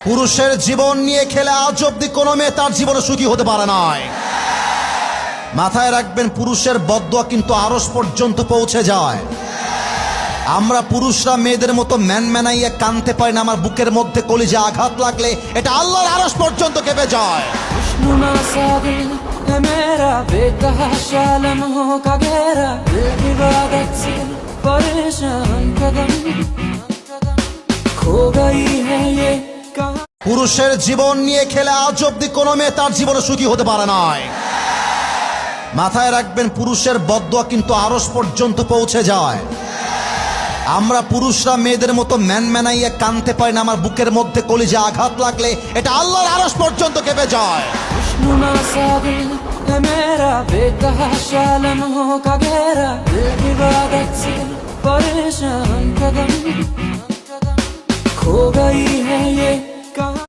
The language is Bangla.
পুরুষের জীবন নিয়ে খেলে আজ অব্দি কোনো মেয়ে তার জীবনে সুখী হতে পারে নাই। মাথায় রাখবেন, পুরুষের বদদোয়া কিন্তু আরশ পর্যন্ত পৌঁছে যায়। আমরা পুরুষরা মেয়েদের মতো ম্যানাইয়া কানতে পারি না। আমার বুকের মধ্যে কলিজা আঘাত লাগলে এটা আল্লাহর আরশ পর্যন্ত কেঁপে যায়। পুরুষের জীবন নিয়ে খেলে আজ অব্দি কোনো মেয়ে তার জীবনে সুখী হতে পারে নাই। মাথায় রাখবেন, পুরুষের বদদোয়া কিন্তু আরশ পর্যন্ত পৌঁছে যায়। আমরা পুরুষরা মেয়েদের মতো ম্যানাইয়া কানতে পারি না। আমার বুকের মধ্যে কলিজা আঘাত লাগলে এটা আল্লাহর আরশ পর্যন্ত কেঁপে যায়। खो गई है ये